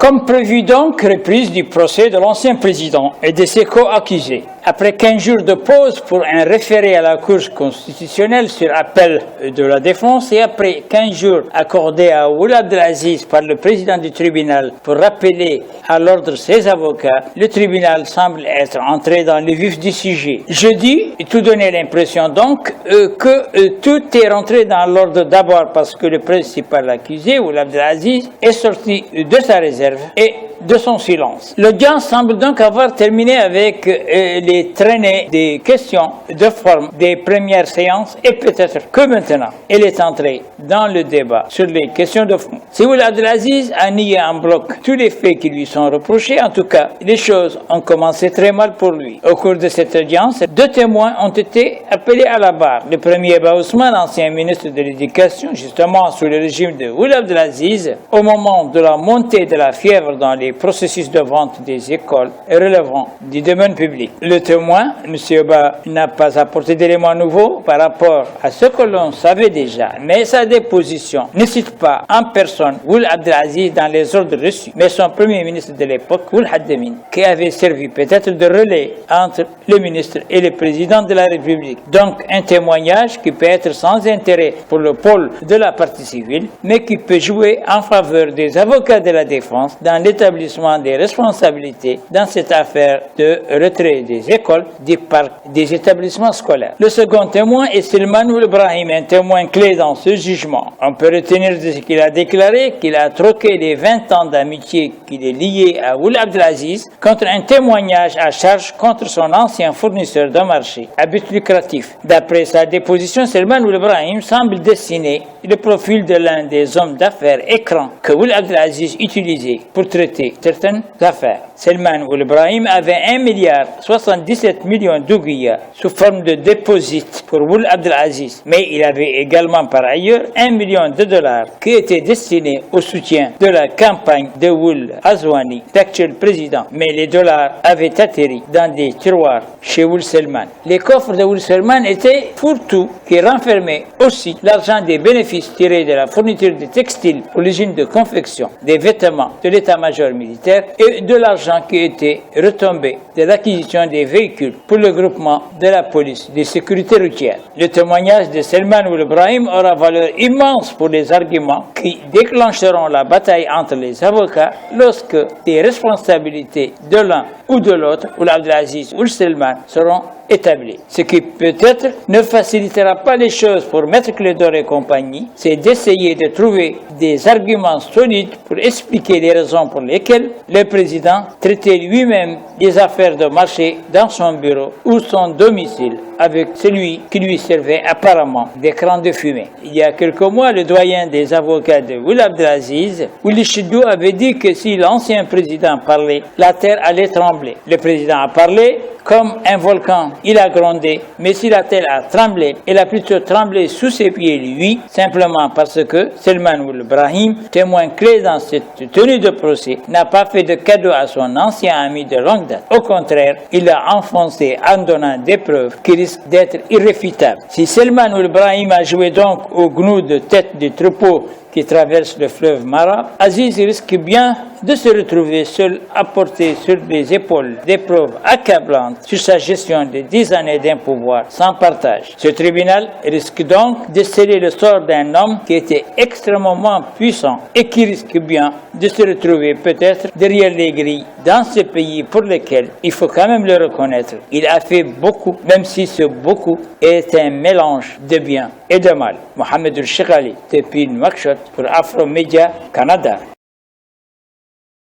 Comme prévu donc, reprise du procès de l'ancien président et de ses co-accusés. Après 15 jours de pause pour un référé à la Cour constitutionnelle sur appel de la défense et après 15 jours accordés à Ould Abdelaziz par le président du tribunal pour rappeler à l'ordre ses avocats, le tribunal semble être entré dans le vif du sujet. Jeudi, tout donnait l'impression donc que tout est rentré dans l'ordre d'abord parce que le principal accusé, Ould Abdelaziz, est sorti de sa réserve et de son silence. L'audience semble donc avoir terminé avec les traînées des questions de forme des premières séances et peut-être que maintenant, elle est entrée dans le débat sur les questions de fond. Si Ould Abdelaziz a nié en bloc tous les faits qui lui sont reprochés, en tout cas, les choses ont commencé très mal pour lui. Au cours de cette audience, 2 témoins ont été appelés à la barre. Le premier, Ba Ousmane, ancien ministre de l'Éducation, justement sous le régime de Ould Abdelaziz, au moment de la montée de la fièvre dans les processus de vente des écoles relevant du domaine public. Le témoin, M. Ba, n'a pas apporté d'éléments nouveaux par rapport à ce que l'on savait déjà, mais sa déposition ne cite pas en personne Ould Abdelaziz dans les ordres reçus, mais son premier ministre de l'époque, Ould Hadamine, qui avait servi peut-être de relais entre le ministre et le président de la République. Donc un témoignage qui peut être sans intérêt pour le pôle de la partie civile, mais qui peut jouer en faveur des avocats de la défense dans l'établissement des responsabilités dans cette affaire de retrait des écoles, des parcs, des établissements scolaires. Le second témoin est Selman Ould Brahim, un témoin clé dans ce jugement. On peut retenir de ce qu'il a déclaré qu'il a troqué les 20 ans d'amitié qu'il est lié à Ould Abdelaziz contre un témoignage à charge contre son ancien fournisseur de marché à but lucratif. D'après sa déposition, Selman Ould Brahim semble dessiner le profil de l'un des hommes d'affaires écrans que Ould Abdelaziz utilisait pour traiter certaines affaires. Selman Ould Brahim avait 1,77 milliard d'ouguiya sous forme de déposit pour Ould Abdelaziz, mais il avait également par ailleurs $1 million qui était destiné au soutien de la campagne de Ould Azwani, l'actuel président. Mais les dollars avaient atterri dans des tiroirs chez Ould Selman. Les coffres de Ould Selman étaient fourre-tout qui renfermaient aussi l'argent des bénéfices tirés de la fourniture de textiles pour l'usine de confection, des vêtements de l'état-major militaire et de l'argent qui était retombé de l'acquisition des véhicules pour le groupement de la police de sécurité routière. Le témoignage de Selman Ould Brahim aura valeur immense pour les arguments qui déclencheront la bataille entre les avocats lorsque les responsabilités de l'un ou de l'autre, Ould Abdelaziz ou Selman, seront établi. Ce qui peut-être ne facilitera pas les choses pour Maître Clédor et compagnie, c'est d'essayer de trouver des arguments solides pour expliquer les raisons pour lesquelles le président traitait lui-même des affaires de marché dans son bureau ou son domicile avec celui qui lui servait apparemment d'écran de fumée. Il y a quelques mois, le doyen des avocats de Ould Abdelaziz, Willy Chidou, avait dit que si l'ancien président parlait, la terre allait trembler. Le président a parlé comme un volcan, il a grondé, mais si la terre a tremblé, elle a plutôt tremblé sous ses pieds, lui, simplement parce que Selman Ould Brahim, témoin clé dans cette tenue de procès, n'a pas fait de cadeau à son ancien ami de longue date. Au contraire, il l'a enfoncé en donnant des preuves qui risquent d'être irréfutables. Si Selman Ould Brahim a joué donc au gnou de tête du troupeau qui traverse le fleuve Mara, Aziz risque bien de se retrouver seul à porter sur les épaules des preuves accablantes sur sa gestion de 10 années d'un pouvoir sans partage. Ce tribunal risque donc de sceller le sort d'un homme qui était extrêmement puissant et qui risque bien de se retrouver peut-être derrière les grilles dans ce pays pour lequel, il faut quand même le reconnaître, il a fait beaucoup, même si ce beaucoup est un mélange de bien et de mal. Mohamed El Cheghali, depuis Nouakchott pour Afro Média Canada.